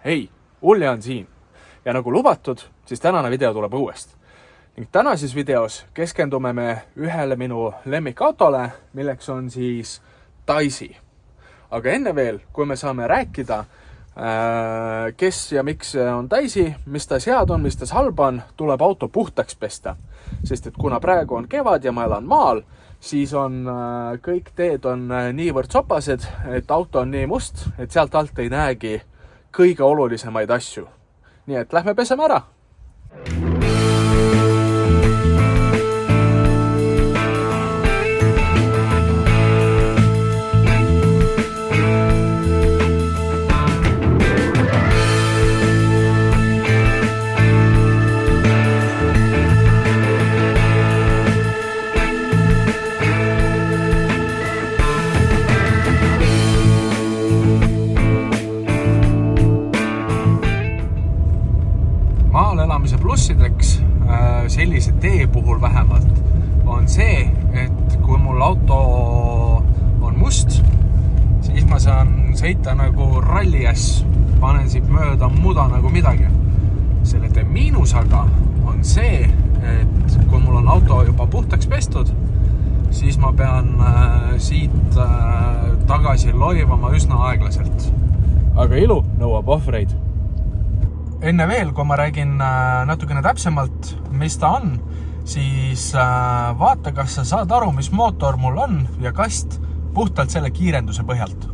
Hei, Ulli on siin. Ja nagu lubatud, siis tänane video tuleb õuest. Ning tänases videos keskendume me ühele minu lemmikautole, milleks on siis Daisy. Aga enne veel, kui me saame rääkida, kes ja miks on Daisy, mis ta head on, mis ta halb on, tuleb auto puhtaks pesta. Sest et kuna praegu on kevad ja ma elan maal, siis on kõik teed on niivõrd sopased, et auto on nii must, et sealt alt ei näegi kõige olulisemaid asju. Nii et lähme peseme ära. Maal elamise plussideks sellise tee puhul vähemalt on see, et kui mul auto on must, siis ma saan sõita nagu rallies, panen siit mööda muda nagu midagi. Selle tee miinus aga on see, et kui mul on auto juba puhtaks pestud, siis ma pean siit tagasi loivama üsna aeglaselt. Aga ilu nõuab ohvreid. Enne veel, kui ma räägin natukene täpsemalt, mis ta on, siis vaata, kas sa saad aru, mis mootor mul on ja kast puhtalt selle kiirenduse põhjalt.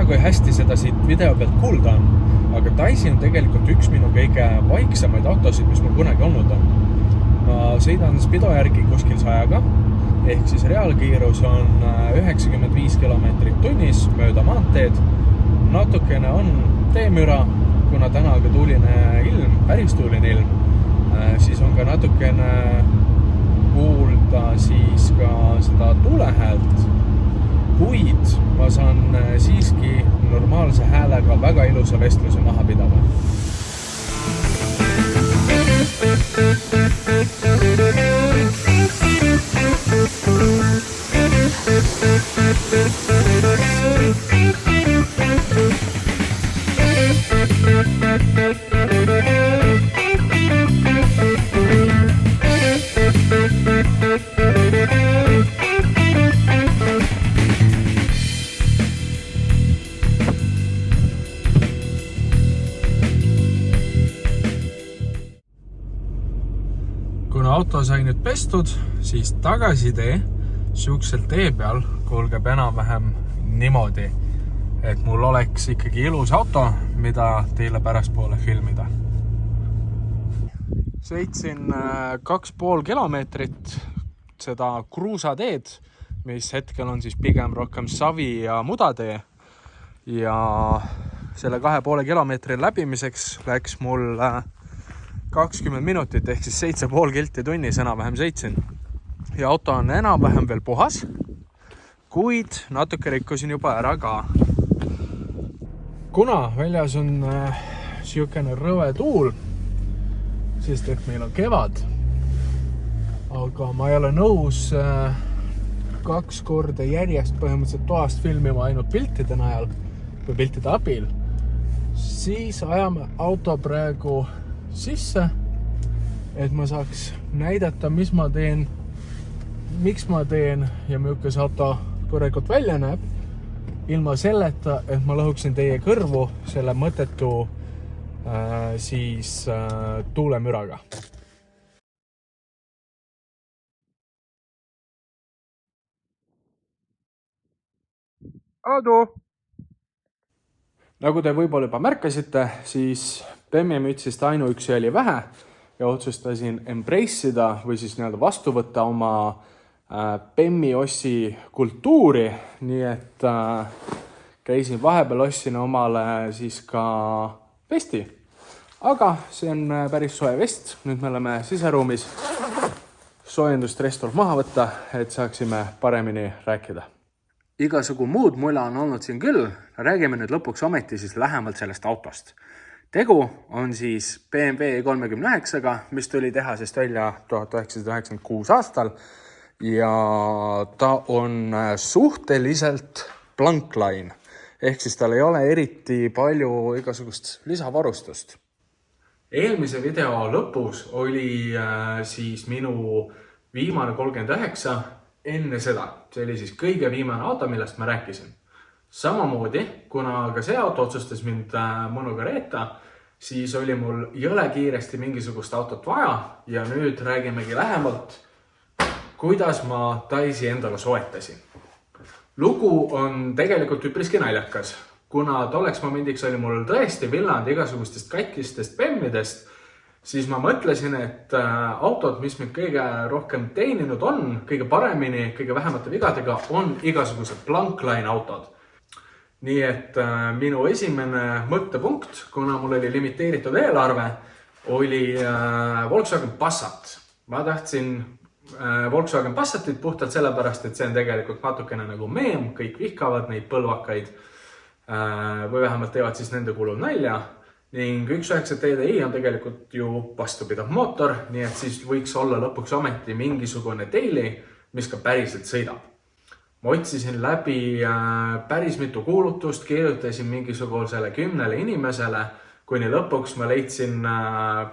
Kui hästi seda siit video pealt kuulda on, aga Daisy on tegelikult üks minu kõige vaiksemaid autosid, mis mul kunagi olnud on. Ma sõidan Spido järgi kuskil 100-ga, ehk siis reaalkiirus on 95 km tunnis mööda maanteed. Natukene on teemüra, kuna täna ka tuuline ilm, päris tuuline ilm, siis on ka natukene kuulda siis ka seda tuulehäält. Kuid ma saan siiski normaalse häälega väga ilusa vestluse maha pidama. Kuna auto sai nüüd pestud, siis tagasitee siuksel tee peal kulgeb enam-vähem niimoodi, et mul oleks ikkagi ilus auto, mida teile pärastpoole filmida. Sõitsin 2,5 kilomeetrit seda kruusateed, mis hetkel on siis pigem rohkem savi ja mudatee. Ja selle 2,5 kilomeetri läbimiseks läks mul 20 minutit ehk siis 7,5 kilti tunnis enam-vähem sõitsin. Ja auto on enam-vähem veel puhas, kuid natuke rikkusin juba ära ka. Kuna väljas on siukene rõve tuul, sest et meil on kevad, aga ma ei ole nõus 2 korda järjest põhimõtteliselt toast filmima ainult piltide najal või piltide abil, siis ajame auto praegu sisse, et ma saaks näidata, mis ma teen, miks ma teen ja milline auto korralikult välja näeb, ilma selleta, et ma lõhuksin teie kõrvu selle mõttetu tuulemüraga. Adu! Nagu te võib-olla juba märkasite, siis Bemmi-mütsist ainuüksi oli vähe ja otsustasin embrace'ida või siis vastu võtta oma Bemmi-ossi kultuuri, nii et käisin vahepeal ostsin omale siis ka vesti. Aga see on päris soe vest, nüüd me oleme siseruumis. soojendust restort maha võtta, et saaksime paremini rääkida. Igasugu muud mula on olnud siin küll, räägime nüüd lõpuks ometi siis lähemalt sellest autost. Tegu on siis BMW 39-ga, mis tuli tehasest välja 1996 aastal ja ta on suhteliselt blankline, ehk siis tal ei ole eriti palju igasugust lisavarustust. Eelmise video lõpus oli siis minu viimane 39 enne seda. See oli siis kõige viimane auto, millest ma rääkisin. Samamoodi, kuna ka see auto otsustas mind mõnuga reeta, siis oli mul jõle kiiresti mingisugust autot vaja ja nüüd räägimegi lähemalt, kuidas ma Daisy endale soetasin. Lugu on tegelikult üpriski naljakas, kuna tolleks momendiks oli mul tõesti villand igasugustest katkistest bemmidest, siis ma mõtlesin, et autod, mis mind kõige rohkem teeninud on, kõige paremini, kõige vähemate vigadega, on igasugused blankline autod. Nii et minu esimene mõttepunkt, kuna mul oli limiteeritud eelarve, oli Volkswagen Passat. Ma tahtsin Volkswagen Passatit puhtalt sellepärast, et see on tegelikult natukene nagu meem, kõik vihkavad neid põlvakaid või vähemalt teevad siis nende kulul nalja. Ning 1.9 TDI on tegelikult ju vastupidav mootor, nii et siis võiks olla lõpuks ometi mingisugune daily, mis ka päriselt sõidab. Ma otsisin läbi päris mitu kuulutust, kirjutasin mingisugusele 10 inimesele, kuni lõpuks ma leidsin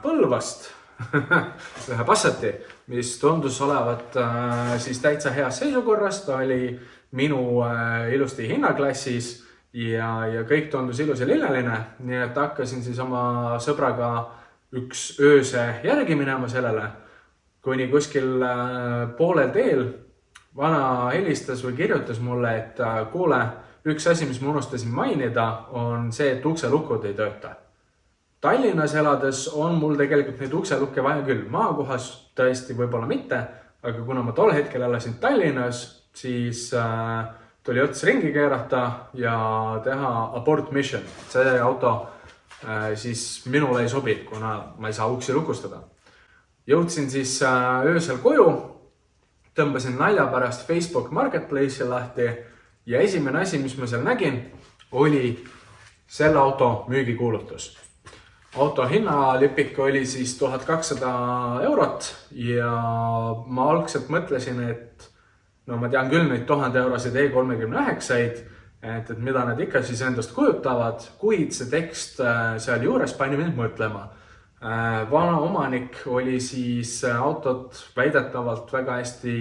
Põlvast ühe Passati, mis tundus olevat siis täitsa heas seisukorras. Ta oli minu ilusti hinnaklassis ja kõik tundus ilus ja lilleline, nii et hakkasin siis oma sõbraga üks ööse järgi minema sellele, kuni kuskil poolel teel vana helistas või kirjutas mulle, et kuule, üks asi, mis ma unustasin mainida, on see, et ukselukud ei tööta. Tallinnas elades on mul tegelikult neid ukselukke vaja küll. Maakohas tõesti võib-olla mitte, aga kuna ma tol hetkel elasin Tallinnas, siis tuli ots ringi keerata ja teha abort mission. See auto siis minule ei sobi, kuna ma ei saa uksi lukustada. Jõudsin siis öösel koju, tõmbasin nalja pärast Facebook Marketplace'i lahti ja esimene asi, mis ma seal nägin, oli selle auto müügikuulutus. Auto hinnalipik oli siis 1200 eurot ja ma algselt mõtlesin, et no ma tean küll neid 1000 eurosid E39-id, et mida nad ikka siis endast kujutavad, kuid see tekst seal juures pani mind mõtlema. Vana omanik oli siis autot väidetavalt väga hästi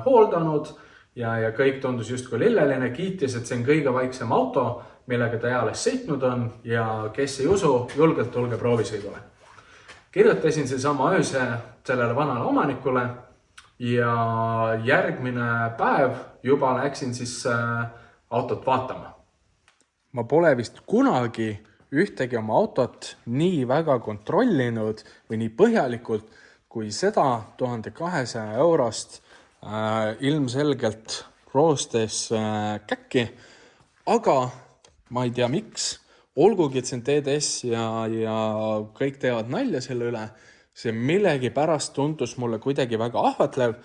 hooldanud ja kõik tundus justkui lilleline, kiitis, et see on kõige vaiksem auto, millega ta eales sõitnud on ja kes ei usu, julgelt tulge proovisõidule. Kirjutasin seesama ööse sellele vanale omanikule ja järgmine päev juba läksin siis autot vaatama. Ma pole vist kunagi ühtegi oma autot nii väga kontrollinud või nii põhjalikult kui seda 1200 eurost ilmselgelt roostes käkki, aga ma ei tea miks, olgugi et see on TDS ja kõik teevad nalja selle üle, see millegi pärast tundus mulle kuidagi väga ahvatlev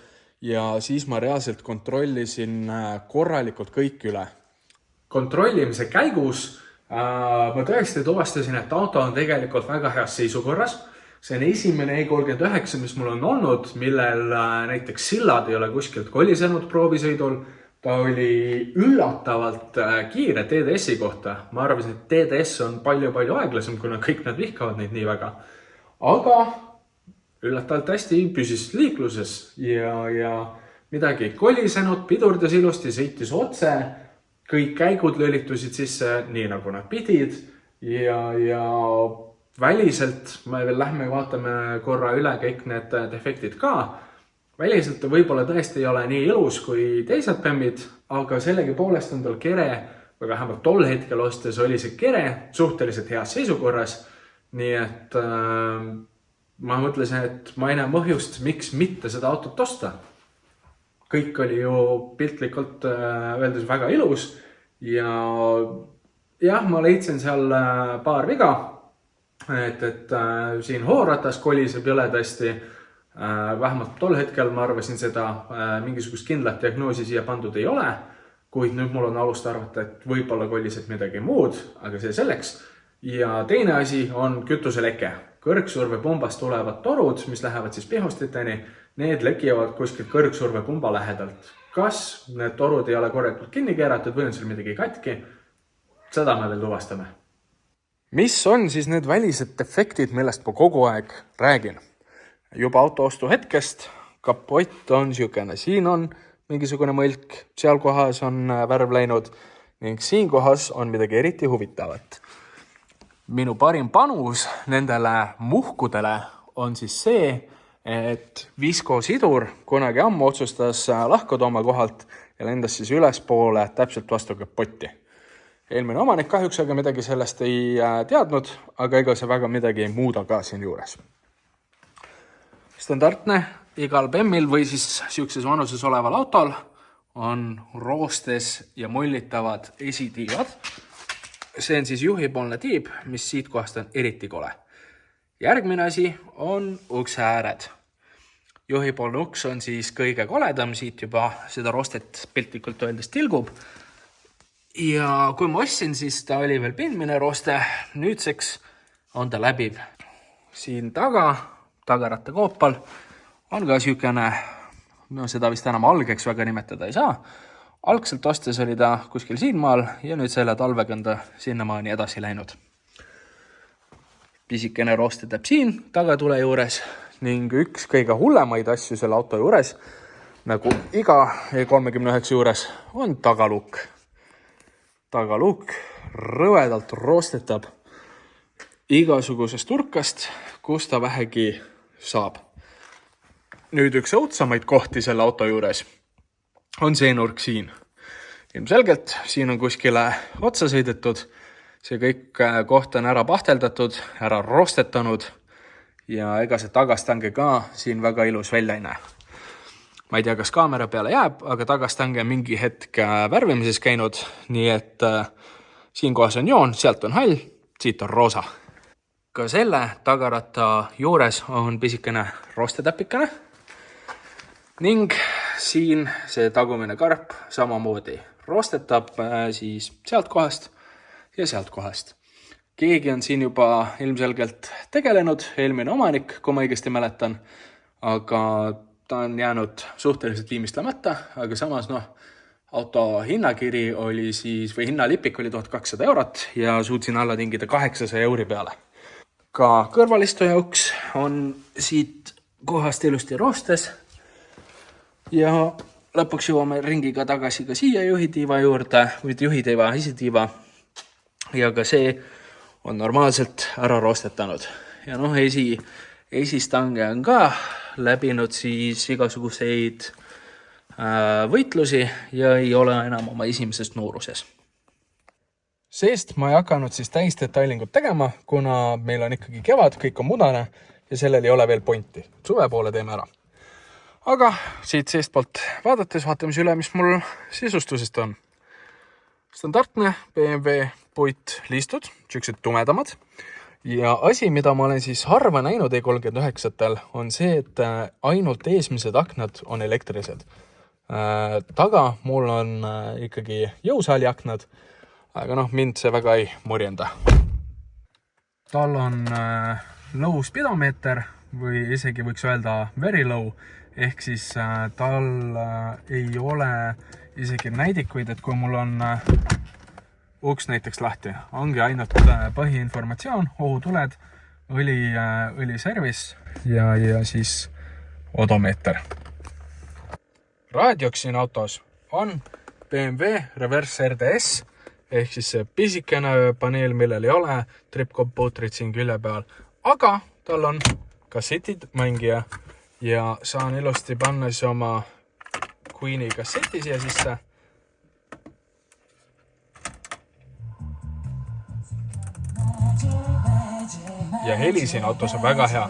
ja siis ma reaalselt kontrollisin korralikult kõik üle. Kontrollimise käigus ma tõesti tuvastasin, et auto on tegelikult väga heas seisukorras. See on esimene E39, mis mul on olnud, millel näiteks sillad ei ole kuskilt kolisenud proovisõidul. Ta oli üllatavalt kiire TDS-i kohta. Ma arvasin, et TDS on palju aeglasem, kuna kõik nad vihkavad neid nii väga. Aga üllatavalt hästi püsis liikluses ja midagi ei kolisenud, pidurdas ilusti, sõitis otse. Kõik käigud lölitusid sisse nii nagu nad pidid ja väliselt, me veel lähme vaatame korra üle kõik need defektid ka. Väliselt võib-olla tõesti ei ole nii ilus kui teised bemmid, aga sellegi poolest on tal kere, või vähemalt tol hetkel ostes oli see kere suhteliselt heas seisukorras. Nii et ma mõtlesin, et ma ei näe põhjust, miks mitte seda autot osta. Kõik oli ju piltlikult öeldes väga ilus ja jah, ma leidsin seal paar viga, et siin hooratas koliseb jõledasti, Vähemalt tol hetkel ma arvasin seda, mingisugust kindlat diagnoosi siia pandud ei ole, kuid nüüd mul on alust arvata, et võib-olla koliseb midagi muud, aga see selleks. Ja teine asi on kütuseleke. Kõrgsurvepumbast tulevad torud, mis lähevad siis pihustiteni, need lekivad kuskilt kõrgsurvepumba lähedalt. Kas need torud ei ole korrektult kinni keeratud või on seal midagi katki? Seda me veel tuvastame. Mis on siis need välised defektid, millest ma kogu aeg räägin? Juba autoostu hetkest kapott on siukene. Siin on mingisugune mõlk, seal kohas on värv läinud ning siin kohas on midagi eriti huvitavat. Minu parim panus nendele muhkudele on siis see, et viskosidur kunagi ammu otsustas lahkuda oma kohalt ja lendas siis ülespoole täpselt vastu kapotti. Eelmine omanik kahjuks aga midagi sellest ei teadnud, aga ega see väga midagi ei muuda ka siin juures. Standardne igal BEM-il või siis siukses vanuses oleval autol on roostes ja mullitavad esitiivad. See on siis juhipoolne tiib, mis siit kohast on eriti kole. Järgmine asi on ukse ääred. Juhipoolne uks on siis kõige koledam, siit juba seda roostet piltlikult öeldes tilgub. Ja kui ma ostsin, siis ta oli veel pindmine rooste, nüüdseks on ta läbiv. Siin tagaratta koopal on ka siukene, seda vist enam algeks väga nimetada ei saa. Algselt ostes oli ta kuskil siinmaal ja nüüd selle talvega on ta sinnamaani edasi läinud. Pisikene rooste täp siin tagatule juures ning üks kõige hullemaid asju selle auto juures, nagu iga E39 juures, on tagaluuk. Tagaluuk rõvedalt roostetab igasugusest turkast, kus ta vähegi saab. Nüüd üks õudsamaid kohti selle auto juures on see nurk siin. Ilmselgelt siin on kuskile otsa sõidetud, see kõik koht on ära pahteldatud, ära roostetanud ja ega see tagastange ka siin väga ilus välja ei näe. Ma ei tea, kas kaamera peale jääb, aga tagastange on mingi hetk värvimises käinud, nii et siin kohas on joon, sealt on hall, siit on roosa. Ka selle tagaratta juures on pisikene roostetäpikene ning siin see tagumine karp samamoodi roostetab siis sealt kohast ja sealt kohast. Keegi on siin juba ilmselgelt tegelenud, eelmine omanik, kui ma õigesti mäletan, aga ta on jäänud suhteliselt viimistlemata, aga samas auto hinnakiri oli siis, või hinnalipik oli 1200 eurot ja suutsin alla tingida 800 euri peale. Ka kõrvalistuja uks on siit kohast ilusti roostes. Ja lõpuks jõuame ringiga tagasi ka siia juhitiiva juurde, või juhitiiva, esitiiva. Ja ka see on normaalselt ära roostetanud. Ja esistange on ka läbinud siis igasuguseid võitlusi ja ei ole enam oma esimesest nooruses. Seest ma ei hakanud siis täisdetailingut tegema, kuna meil on ikkagi kevad, kõik on mudane ja sellel ei ole veel pointi. Suve poole teeme ära. Aga siit seestpoolt vaadates vaatame üle, mis mul sisustusest on. Standardne BMW puitliistud, siuksed tumedamad. Ja asi, mida ma olen siis harva näinud E39-tel, on see, et ainult eesmised aknad on elektrilised. Taga mul on ikkagi jõusaali aknad, aga mind see väga ei murjenda. Tal on low spidomeeter või isegi võiks öelda very low, ehk siis tal ei ole isegi näidikuid, et kui mul on uks näiteks lahti, ongi ainult põhiinformatsioon, ohutuled, õli service ja siis odomeeter. Raadioks siin autos on BMW Reverse RDS, ehk siis see pisikene paneel, millel ei ole trip-computerit siin külje peal, aga tal on kassetid mängija ja saan ilusti panna siis oma Queeni kasseti siia sisse. Ja heli siin autos on väga hea.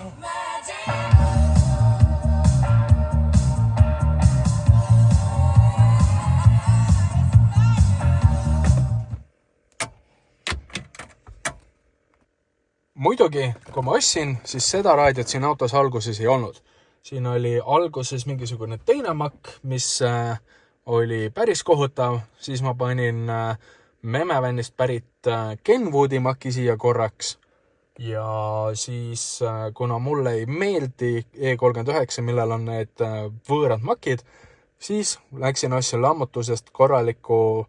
Muidugi, kui ma ostsin, siis seda raadiot siin autos alguses ei olnud. Siin oli alguses mingisugune teine makk, mis oli päris kohutav, siis ma panin Memevänist pärit Kenwoodi maki siia korraks ja siis kuna mulle ei meeldi E39, millel on need võõrad makid, siis läksin ostsin lammutusest korraliku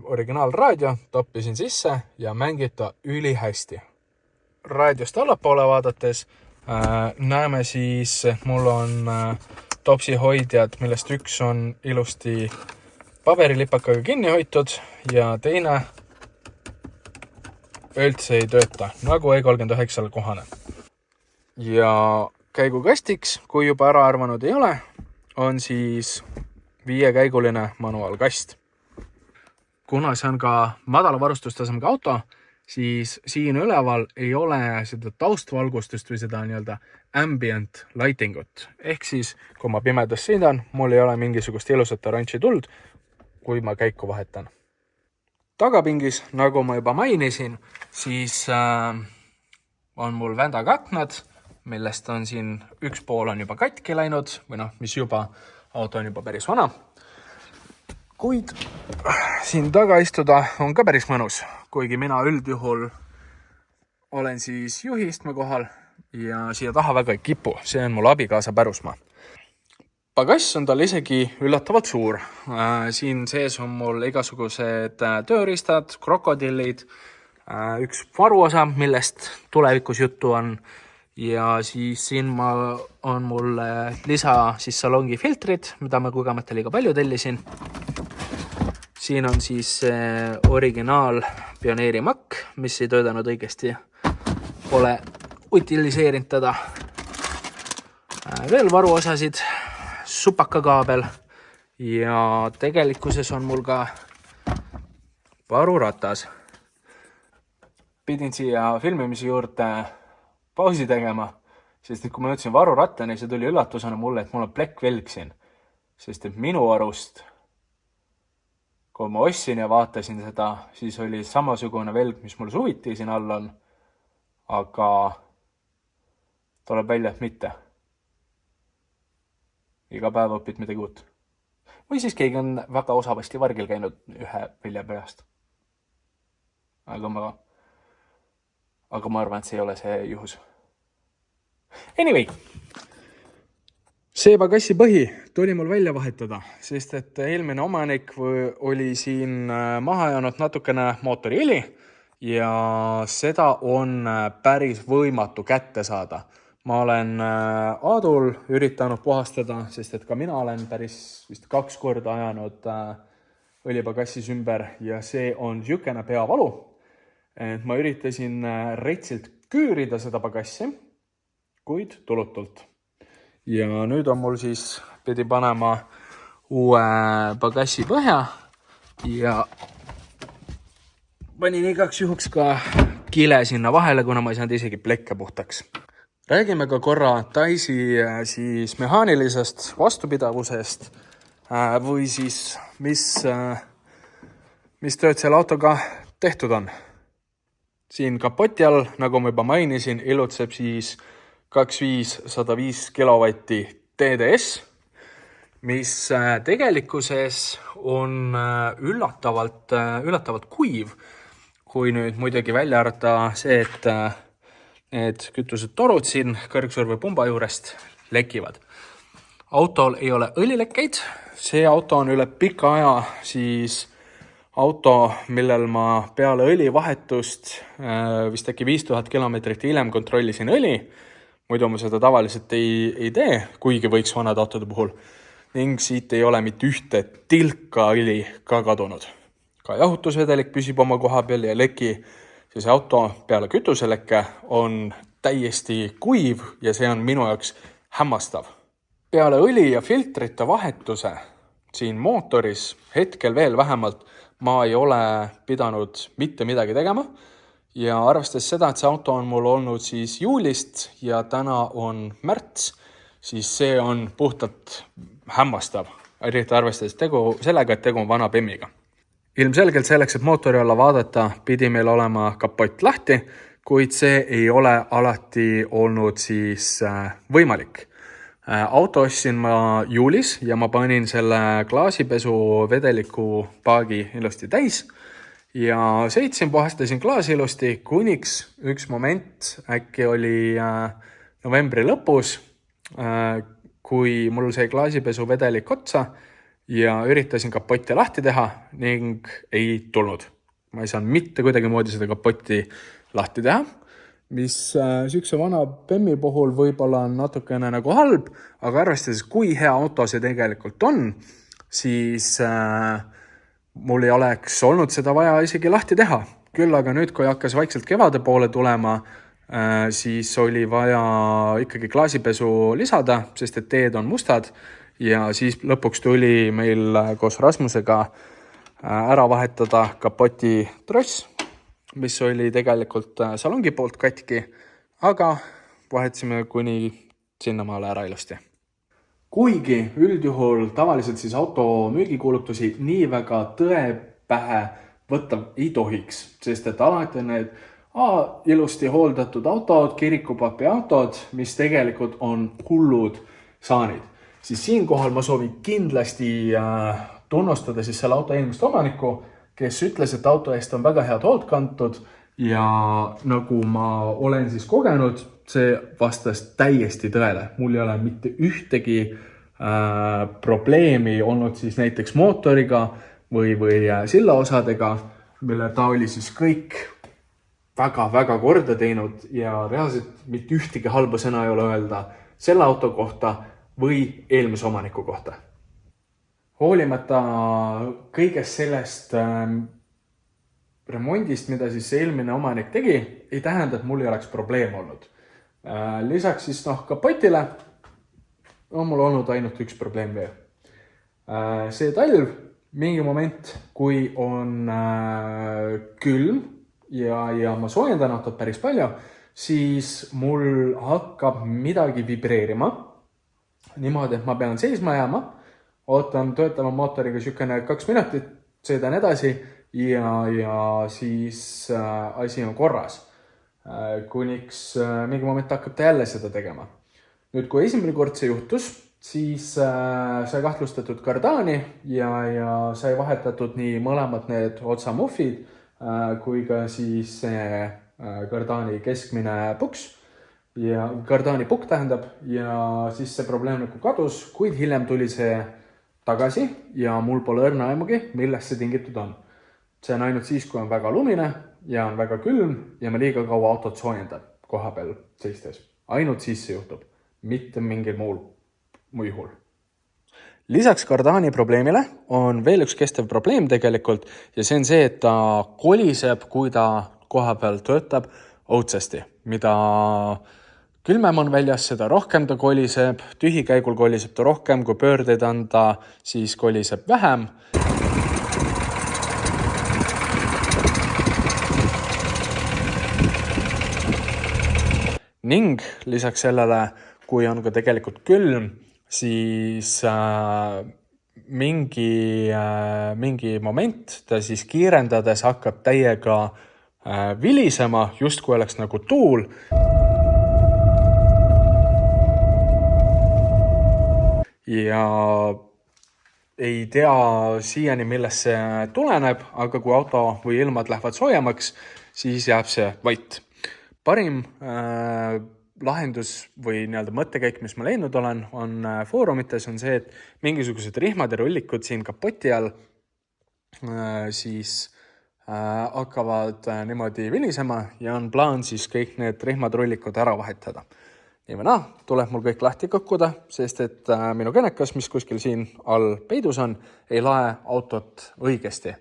originaalraadio, toppisin sisse ja mängib ta ülihästi. Raadiost allapoole vaadates näeme siis, et mul on topsi hoidjad, millest üks on ilusti paberilipakaga kinni hoitud ja teine üldse ei tööta, nagu E39 kohane. Ja käigukastiks, kui juba ära arvanud ei ole, on siis 5-käiguline manuaalkast. Kuna see on ka madala varustustasemega auto, siis siin üleval ei ole seda taustvalgustust või seda nii-öelda ambient lightingut. Ehk siis, kui ma pimedas sõidan, mul ei ole mingisugust ilusat oranži tuld, kui ma käiku vahetan. Tagapingis, nagu ma juba mainisin, siis on mul vändakaknad, millest on siin üks pool on juba katki läinud, või mis juba, auto on juba päris vana. Kuid siin taga istuda on ka päris mõnus, kuigi mina üldjuhul olen siis juhiistme kohal ja siia taha väga ei kipu, see on mul abikaasa pärusmaa. Pagass on tal isegi üllatavalt suur. Siin sees on mul igasugused tööriistad, krokodillid, üks varuosa, millest tulevikus juttu on. Ja siis siin on mul lisa siis salongi filtrid, mida ma kogemata liiga palju tellisin. Siin on siis originaal Pioneeri makk, mis ei töötanud õigesti. Pole utiliseerinud teda. Veel varuosasid, supakakaabel ja tegelikkuses on mul ka varuratas. Pidin siia filmimise juurde pausi tegema, sest kui ma jõudsin varurattani, see tuli üllatusena mulle, et mul on plekkvelg siin. Sest et minu arust, kui ma ostsin ja vaatasin seda, siis oli samasugune velg, mis mul suviti siin all on, aga tuleb välja, et mitte. Iga päev õpid midagi uut. Või siis keegi on väga osavasti vargil käinud ühe vilja peast. Aga ma arvan, et see ei ole see juhus. Anyway, see pagassi põhi tuli mul välja vahetada, sest et eelmine omanik oli siin maha jäänud natukene mootoriheli ja seda on päris võimatu kätte saada. Ma olen Aadul üritanud puhastada, sest et ka mina olen päris vist 2 korda ajanud õlipagassis ümber ja see on niisugune peavalu. Et ma üritasin retsilt küürida seda pagassi, kuid tulutult. Ja nüüd on mul siis pidi panema uue pagassi põhja ja panin igaks juhuks ka kile sinna vahele, kuna ma ei saanud isegi plekke puhtaks. Räägime ka korra Daisy siis mehaanilisest vastupidavusest või siis mis tööd selle autoga tehtud on. Siin kapoti all, nagu ma juba mainisin, ilutseb siis 25-105 kilovatti TDS, mis tegelikkuses on üllatavalt kuiv, kui nüüd muidugi välja arvata see, et need kütused torud siin kõrgsurvepumba juurest lekivad. Autol ei ole õlilekkeid, see auto on üle pika aja siis auto, millel ma peale õlivahetust vist äkki 5000 kilomeetrit hiljem kontrollisin õli, muidu ma seda tavaliselt ei tee, kuigi võiks vanade autode puhul, ning siit ei ole mitte ühte tilka õli ka kadunud. Ka jahutusvedelik püsib oma koha peal ja leki, siis auto peale kütuselekke on täiesti kuiv ja see on minu jaoks hämmastav. Peale õli ja filtrite vahetuse siin mootoris hetkel veel vähemalt ma ei ole pidanud mitte midagi tegema ja arvestades seda, et see auto on mul olnud siis juulist ja täna on märts, siis see on puhtalt hämmastav. Eriti arvestades sellega, et tegu on vana Bemmiga. Ilmselgelt selleks, et mootori alla vaadata, pidi meil olema kapott lahti, kuid see ei ole alati olnud siis võimalik. Auto ostsin ma juulis ja ma panin selle klaasipesu vedeliku paagi ilusti täis ja sõitsin, puhastasin klaasi ilusti, kuniks üks moment äkki oli novembri lõpus, kui mul sai klaasipesu vedelik otsa ja üritasin kapotti lahti teha ning ei tulnud. Ma ei saanud mitte kuidagimoodi seda kapotti lahti teha, mis sükse vana Bemmi puhul võib-olla on natukene nagu halb, aga arvestades, kui hea auto see tegelikult on, siis mul ei oleks olnud seda vaja isegi lahti teha. Küll aga nüüd, kui hakkas vaikselt kevade poole tulema, siis oli vaja ikkagi klaasipesu lisada, sest et teed on mustad ja siis lõpuks tuli meil koos Rasmusega ära vahetada kapoti tross, mis oli tegelikult salongi poolt katki, aga vahetasime kuni sinnamaale ära ilusti. Kuigi üldjuhul tavaliselt siis auto müügikuulutusi nii väga tõe pähe võtta ei tohiks, sest et alati on need ilusti hooldatud autod, kirikupapi autod, mis tegelikult on hullud saanid. Siis siinkohal ma soovin kindlasti tunnustada siis selle auto eelmist omanikku, kes ütles, et auto eest on väga head hoolt kantud ja nagu ma olen siis kogenud, see vastas täiesti tõele. Mul ei ole mitte ühtegi probleemi olnud siis näiteks mootoriga või sillaosadega, mille ta oli siis kõik väga korda teinud ja reaalselt mitte ühtegi halba sõna ei ole öelda selle auto kohta või eelmise omaniku kohta. Hoolimata kõigest sellest remondist, mida siis eelmine omanik tegi, ei tähenda, et mul ei oleks probleem olnud. Lisaks siis kapotile on mul olnud ainult üks probleem veel. See talv, mingi moment, kui on külm ja ma soojendan autot päris palju, siis mul hakkab midagi vibreerima. Niimoodi, et ma pean seisma jääma, ootan töötama mootoriga 2 minutit, sõidan edasi ja siis asi on korras. Kuniks mingi moment hakkab ta jälle seda tegema. Nüüd, kui esimene kord see juhtus, siis sai kahtlustatud kardani ja sai vahetatud nii mõlemad need otsamuffid kui ka siis kardani keskmine puks. Ja kardani pukk tähendab ja siis see probleem nagu kadus, kuid hiljem tuli see tagasi ja mul pole õrna aimugi, millest see tingitud on. See on ainult siis, kui on väga lumine ja on väga külm ja ma liiga kaua autot soojendab koha peal seistes. Ainult siis see juhtub, mitte mingil muul juhul. Lisaks kardani probleemile on veel üks kestev probleem tegelikult ja see on see, et ta koliseb, kui ta koha peal töötab õudsasti, mida külmem on väljas, seda rohkem ta koliseb, tühikäigul koliseb ta rohkem, kui pöördeid anda, siis koliseb vähem. Ning lisaks sellele, kui on ka tegelikult külm, siis mingi moment ta siis kiirendades hakkab täiega vilisema, just kui oleks nagu tuul. Ja ei tea siiani, millest see tuleneb, aga kui auto või ilmad lähevad soojemaks, siis jääb see vait. Parim lahendus või mõttekäik, mis ma leidnud olen, on foorumites on see, et mingisugused rihmad ja rullikud siin kapoti all siis hakkavad niimoodi vilisema ja on plaan siis kõik need rihmad rullikud ära vahetada. Nii või tuleb mul kõik lahti kõkkuda, sest et minu kenekas, mis kuskil siin all peidus on, ei lae autot õigesti.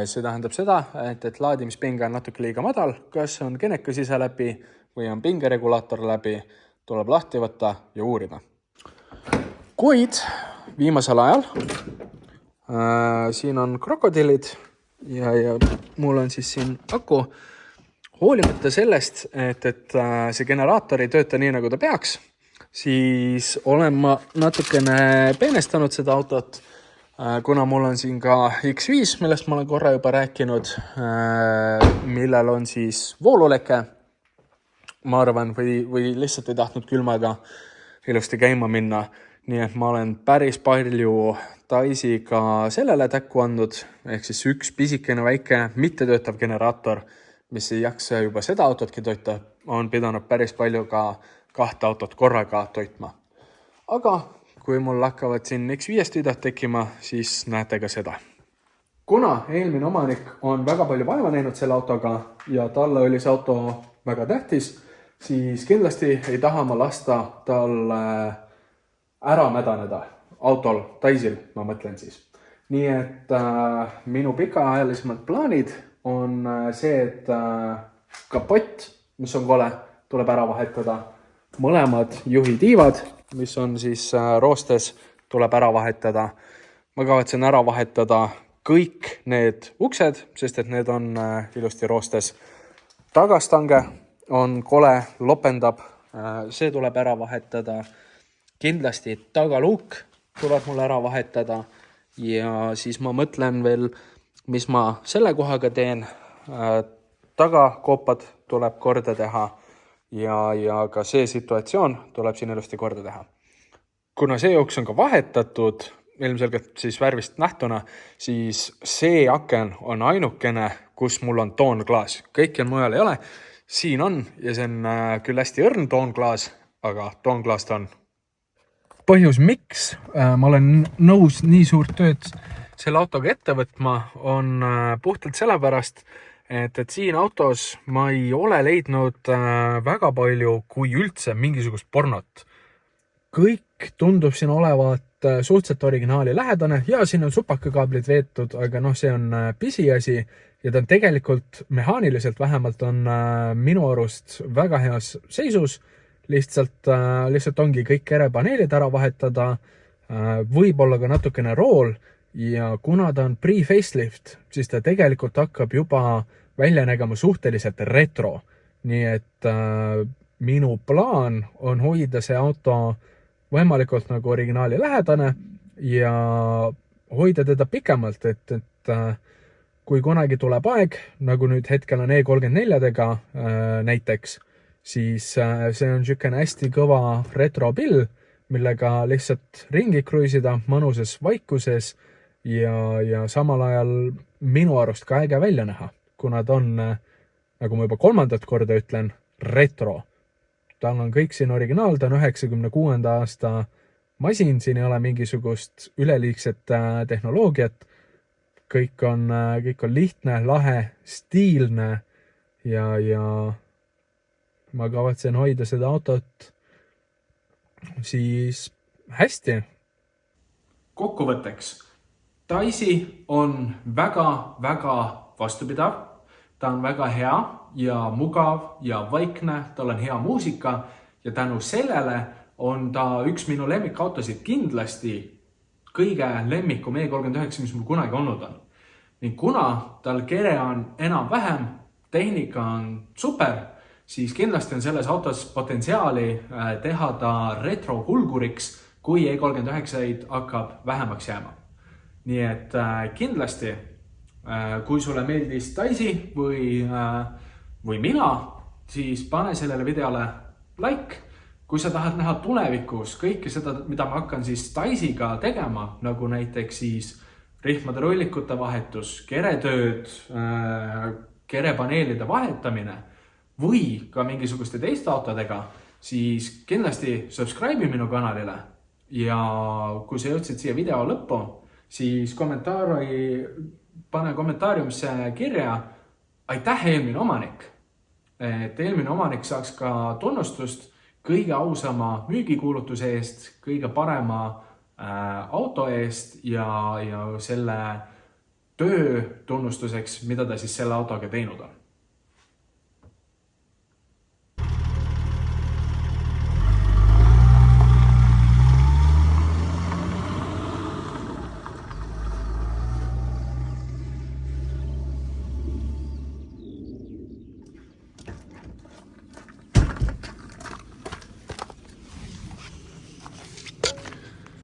See tähendab seda, et laadimispinge on natuke liiga madal, kas on kenekas ise läbi või on pingeregulaator läbi, tuleb lahti võtta ja uurida. Kuid viimasel ajal siin on krokodillid ja mul on siis siin aku. Hoolimata sellest, et see generaator ei tööta nii, nagu ta peaks, siis olen ma natukene peenestanud seda autot, kuna mul on siin ka X5, millest ma olen korra juba rääkinud, millel on siis vooluleke, ma arvan, või lihtsalt ei tahtnud külmaga ilusti käima minna. Nii et ma olen päris palju Daisyiga sellele täkku andnud, ehk siis üks pisikene väike mittetöötav generaator, mis ei jaksa juba seda autotki toita, on pidanud päris palju ka 2 autot korraga toitma. Aga kui mul hakkavad siin X5 videot tekkima, siis näete ka seda. Kuna eelmine omanik on väga palju vaeva näinud selle autoga ja talle oli see auto väga tähtis, siis kindlasti ei taha ma lasta tal ära mädaneda autol, Daisyl, ma mõtlen siis. Nii et minu pikaajalisemad plaanid on see, et kapott, mis on kole, tuleb ära vahetada. Mõlemad juhitiivad, mis on siis roostes, tuleb ära vahetada. Ma kavatsen ära vahetada kõik need uksed, sest et need on ilusti roostes. Tagastange on kole, lopendab, see tuleb ära vahetada. Kindlasti tagaluuk tuleb mul ära vahetada ja siis ma mõtlen veel, mis ma selle kohaga teen. Tagakoopad tuleb korda teha ja ka see situatsioon tuleb siin ilusti korda teha. Kuna see uks on ka vahetatud, ilmselgelt siis värvist nähtuna, siis see aken on ainukene, kus mul on toonklaas. Kõikjal mujal ei ole. Siin on ja see on küll hästi õrn toonklaas, aga toonklaast on. Põhjus, miks ma olen nõus nii suurt tööd selle autoga ette võtma, on puhtalt sellepärast, et siin autos ma ei ole leidnud väga palju, kui üldse mingisugust pornot. Kõik tundub siin olevat suhteliselt originaali lähedane ja siin on supakakaablid veetud, aga see on pisiasi ja ta on tegelikult mehaaniliselt vähemalt on minu arust väga heas seisus. Lihtsalt ongi kõik kerepaneelid ära vahetada, võib-olla ka natukene rool ja kuna ta on pre-facelift, siis ta tegelikult hakkab juba välja nägema suhteliselt retro. Nii et minu plaan on hoida see auto võimalikult nagu originaali lähedane ja hoida teda pikemalt, et kui kunagi tuleb aeg, nagu nüüd hetkel on E34-dega näiteks, siis see on niisugune hästi kõva retropill, millega lihtsalt ringi kruisida mõnusas vaikuses ja samal ajal minu arust ka äge välja näha, kuna ta on, nagu ma juba 3. korda ütlen, retro. Tal on kõik siin originaal, ta on 96. aasta masin, siin ei ole mingisugust üleliigset tehnoloogiat, kõik on lihtne, lahe, stiilne ja ma kavatsen hoida seda autot siis hästi. Kokkuvõtteks. Daisy on väga vastupidav. Ta on väga hea ja mugav ja vaikne. Tal on hea muusika ja tänu sellele on ta üks minu lemmikautosid kindlasti kõige lemmikum E39, mis mul kunagi olnud on. Ning kuna tal kere on enam-vähem, tehnika on super, siis kindlasti on selles autos potentsiaali teha ta retrokulguriks, kui E39 hakkab vähemaks jääma. Nii et kindlasti, kui sulle meeldis Daisy või mina, siis pane sellele videole like. Kui sa tahad näha tulevikus kõike seda, mida ma hakkan siis Daisyga tegema, nagu näiteks siis rihmade rullikute vahetus, keretööd, kerepaneelide vahetamine, või ka mingisuguste teiste autodega, siis kindlasti subscribe minu kanalile ja kui sa jõudsid siia video lõppu, siis pane kommentaariumisse kirja aitäh eelmine omanik, et eelmine omanik saaks ka tunnustust kõige ausama müügikuulutuse eest, kõige parema auto eest ja selle töö tunnustuseks, mida ta siis selle autoga teinud on.